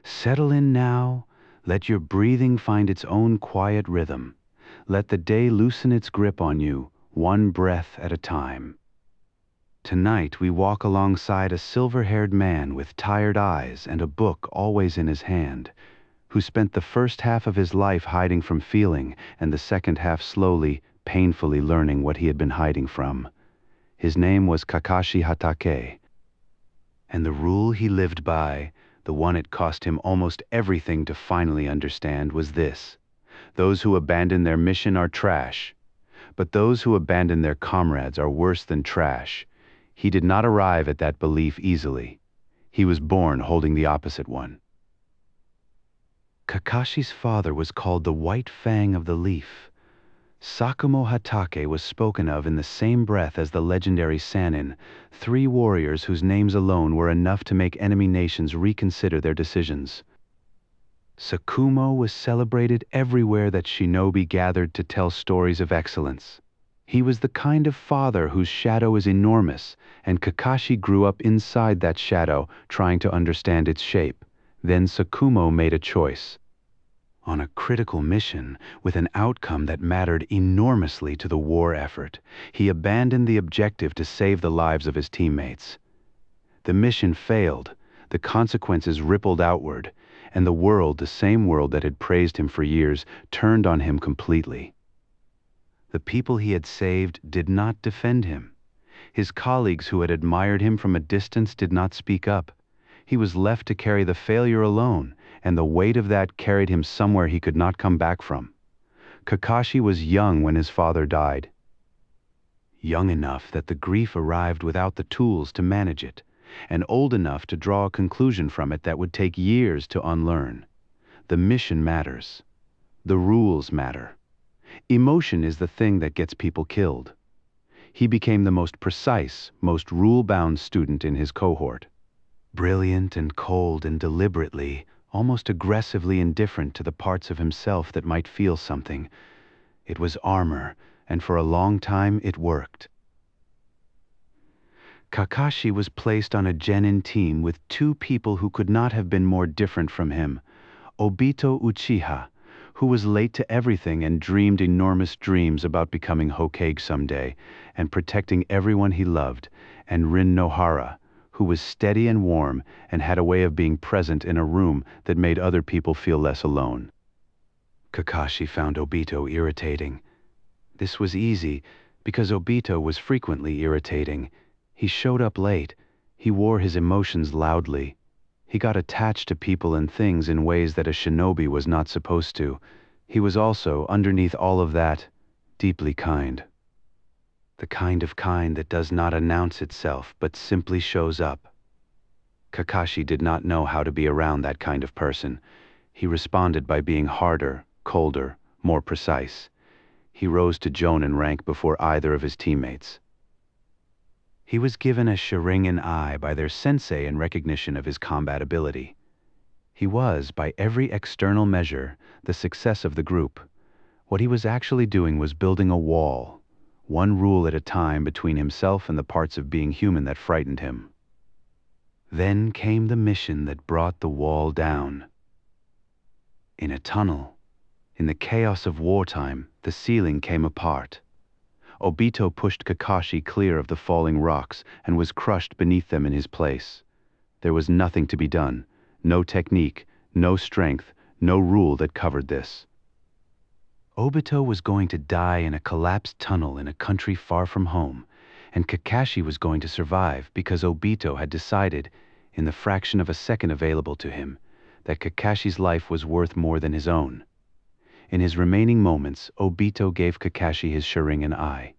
Settle in now. Let your breathing find its own quiet rhythm. Let the day loosen its grip on you, one breath at a time. Tonight we walk alongside a silver-haired man with tired eyes and a book always in his hand, who spent the first half of his life hiding from feeling and the second half slowly, painfully learning what he had been hiding from. His name was Kakashi Hatake. And the rule he lived by, the one it cost him almost everything to finally understand, was this: those who abandon their mission are trash, but those who abandon their comrades are worse than trash. He did not arrive at that belief easily. He was born holding the opposite one. Kakashi's father was called the White Fang of the Leaf. Sakumo Hatake was spoken of in the same breath as the legendary Sannin, three warriors whose names alone were enough to make enemy nations reconsider their decisions. Sakumo was celebrated everywhere that shinobi gathered to tell stories of excellence. He was the kind of father whose shadow is enormous, and Kakashi grew up inside that shadow, trying to understand its shape. Then Sakumo made a choice. On a critical mission, with an outcome that mattered enormously to the war effort, he abandoned the objective to save the lives of his teammates. The mission failed, the consequences rippled outward, and the world, the same world that had praised him for years, turned on him completely. The people he had saved did not defend him. His colleagues who had admired him from a distance did not speak up. He was left to carry the failure alone, and the weight of that carried him somewhere he could not come back from. Kakashi was young when his father died. Young enough that the grief arrived without the tools to manage it, and old enough to draw a conclusion from it that would take years to unlearn. The mission matters. The rules matter. Emotion is the thing that gets people killed. He became the most precise, most rule-bound student in his cohort. Brilliant and cold and deliberately, almost aggressively indifferent to the parts of himself that might feel something. It was armor, and for a long time it worked. Kakashi was placed on a genin team with two people who could not have been more different from him: Obito Uchiha, who was late to everything and dreamed enormous dreams about becoming Hokage someday and protecting everyone he loved, and Rin Nohara, who was steady and warm and had a way of being present in a room that made other people feel less alone. Kakashi found Obito irritating. This was easy, because Obito was frequently irritating. He showed up late. He wore his emotions loudly. He got attached to people and things in ways that a shinobi was not supposed to. He was also, underneath all of that, deeply kind. The kind that does not announce itself, but simply shows up. Kakashi did not know how to be around that kind of person. He responded by being harder, colder, more precise. He rose to Jonin rank before either of his teammates. He was given a Sharingan eye by their sensei in recognition of his combat ability. He was, by every external measure, the success of the group. What he was actually doing was building a wall, one rule at a time between himself and the parts of being human that frightened him. Then came the mission that brought the wall down. In a tunnel, in the chaos of wartime, the ceiling came apart. Obito pushed Kakashi clear of the falling rocks and was crushed beneath them in his place. There was nothing to be done, no technique, no strength, no rule that covered this. Obito was going to die in a collapsed tunnel in a country far from home, and Kakashi was going to survive because Obito had decided, in the fraction of a second available to him, that Kakashi's life was worth more than his own. In his remaining moments, Obito gave Kakashi his Sharingan eye.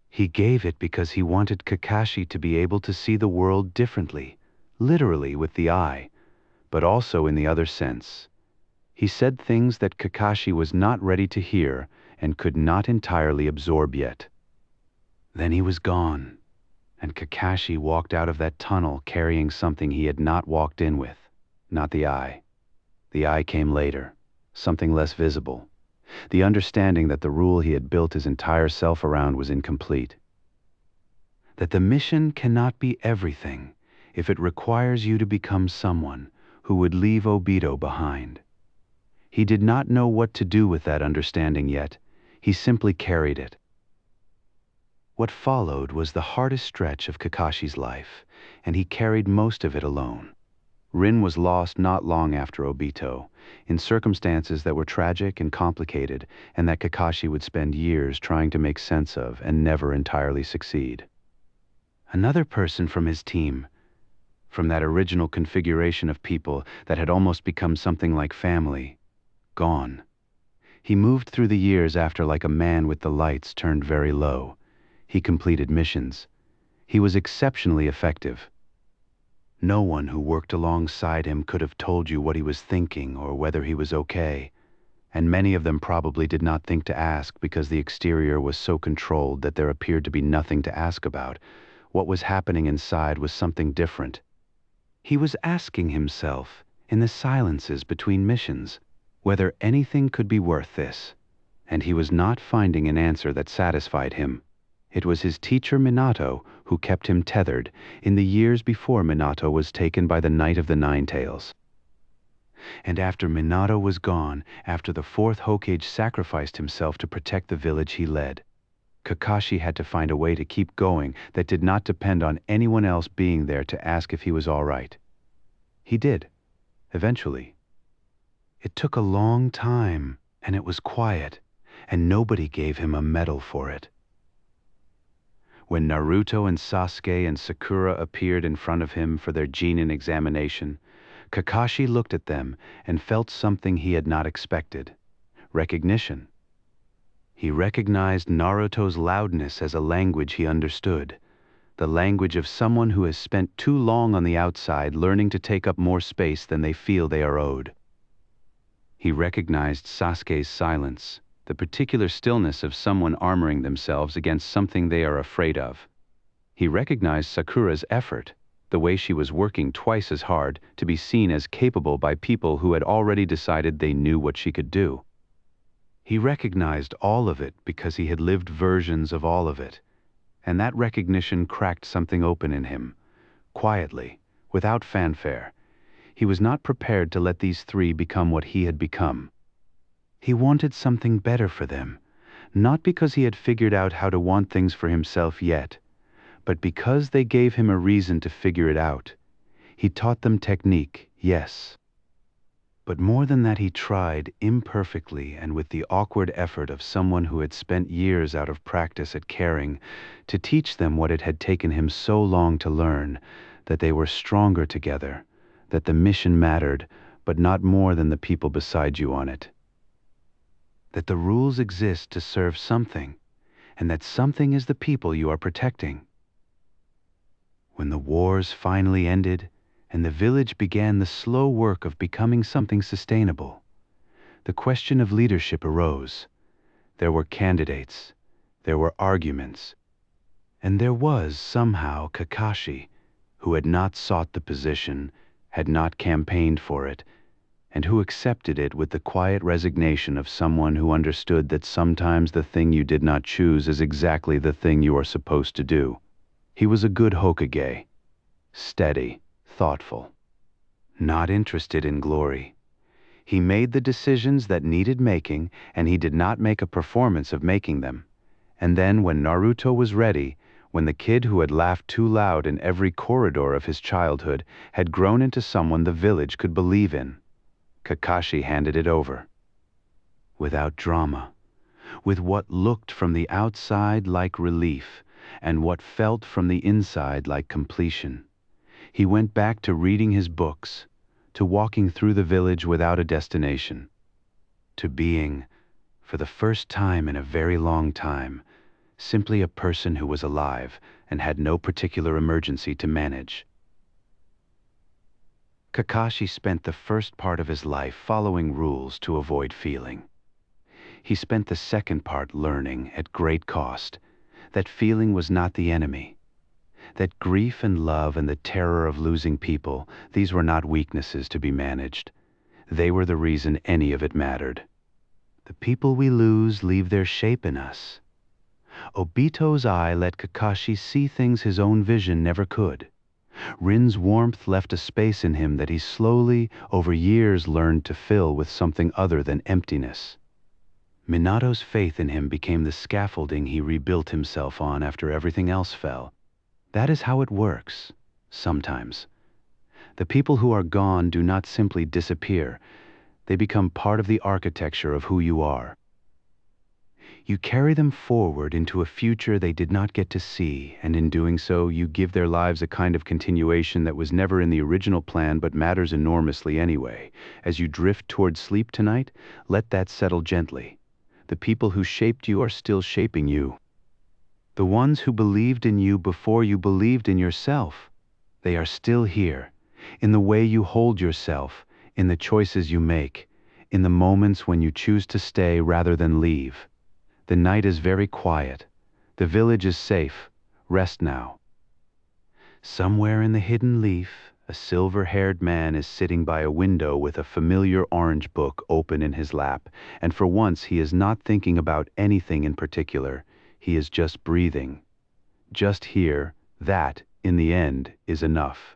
He gave it because he wanted Kakashi to be able to see the world differently, literally with the eye, but also in the other sense. He said things that Kakashi was not ready to hear and could not entirely absorb yet. Then he was gone, and Kakashi walked out of that tunnel carrying something he had not walked in with, not the eye. The eye came later. Something less visible, the understanding that the rule he had built his entire self around was incomplete. That the mission cannot be everything if it requires you to become someone who would leave Obito behind. He did not know what to do with that understanding yet. He simply carried it. What followed was the hardest stretch of Kakashi's life, and he carried most of it alone. Rin was lost not long after Obito, in circumstances that were tragic and complicated, and that Kakashi would spend years trying to make sense of and never entirely succeed. Another person from his team, from that original configuration of people that had almost become something like family, gone. He moved through the years after like a man with the lights turned very low. He completed missions. He was exceptionally effective. No one who worked alongside him could have told you what he was thinking or whether he was okay, and many of them probably did not think to ask because the exterior was so controlled that there appeared to be nothing to ask about. What was happening inside was something different. He was asking himself, in the silences between missions, whether anything could be worth this, and he was not finding an answer that satisfied him. It was his teacher Minato who kept him tethered in the years before Minato was taken by the Knight of the Nine Tails. And after Minato was gone, after the fourth Hokage sacrificed himself to protect the village he led, Kakashi had to find a way to keep going that did not depend on anyone else being there to ask if he was all right. He did, eventually. It took a long time, and it was quiet, and nobody gave him a medal for it. When Naruto and Sasuke and Sakura appeared in front of him for their Genin examination, Kakashi looked at them and felt something he had not expected: recognition. He recognized Naruto's loudness as a language he understood, the language of someone who has spent too long on the outside learning to take up more space than they feel they are owed. He recognized Sasuke's silence, the particular stillness of someone armoring themselves against something they are afraid of. He recognized Sakura's effort, the way she was working twice as hard to be seen as capable by people who had already decided they knew what she could do. He recognized all of it because he had lived versions of all of it, and that recognition cracked something open in him, quietly, without fanfare. He was not prepared to let these three become what he had become. He wanted something better for them, not because he had figured out how to want things for himself yet, but because they gave him a reason to figure it out. He taught them technique, yes. But more than that, he tried, imperfectly and with the awkward effort of someone who had spent years out of practice at caring, to teach them what it had taken him so long to learn, that they were stronger together, that the mission mattered, but not more than the people beside you on it. That the rules exist to serve something, and that something is the people you are protecting. When the wars finally ended, and the village began the slow work of becoming something sustainable, the question of leadership arose. There were candidates, there were arguments, and there was somehow Kakashi, who had not sought the position, had not campaigned for it, and who accepted it with the quiet resignation of someone who understood that sometimes the thing you did not choose is exactly the thing you are supposed to do. He was a good Hokage, steady, thoughtful, not interested in glory. He made the decisions that needed making, and he did not make a performance of making them. And then when Naruto was ready, when the kid who had laughed too loud in every corridor of his childhood had grown into someone the village could believe in, Kakashi handed it over. Without drama, with what looked from the outside like relief, and what felt from the inside like completion. He went back to reading his books, to walking through the village without a destination, to being, for the first time in a very long time, simply a person who was alive and had no particular emergency to manage. Kakashi spent the first part of his life following rules to avoid feeling. He spent the second part learning at great cost that feeling was not the enemy, that grief and love and the terror of losing people, these were not weaknesses to be managed. They were the reason any of it mattered. The people we lose leave their shape in us. Obito's eye let Kakashi see things his own vision never could. Rin's warmth left a space in him that he slowly, over years, learned to fill with something other than emptiness. Minato's faith in him became the scaffolding he rebuilt himself on after everything else fell. That is how it works, sometimes. The people who are gone do not simply disappear. They become part of the architecture of who you are. You carry them forward into a future they did not get to see, and in doing so, you give their lives a kind of continuation that was never in the original plan but matters enormously anyway. As you drift toward sleep tonight, let that settle gently. The people who shaped you are still shaping you. The ones who believed in you before you believed in yourself, they are still here, in the way you hold yourself, in the choices you make, in the moments when you choose to stay rather than leave. The night is very quiet. The village is safe. Rest now. Somewhere in the hidden leaf, a silver-haired man is sitting by a window with a familiar orange book open in his lap, and for once he is not thinking about anything in particular. He is just breathing. Just here, that, in the end, is enough.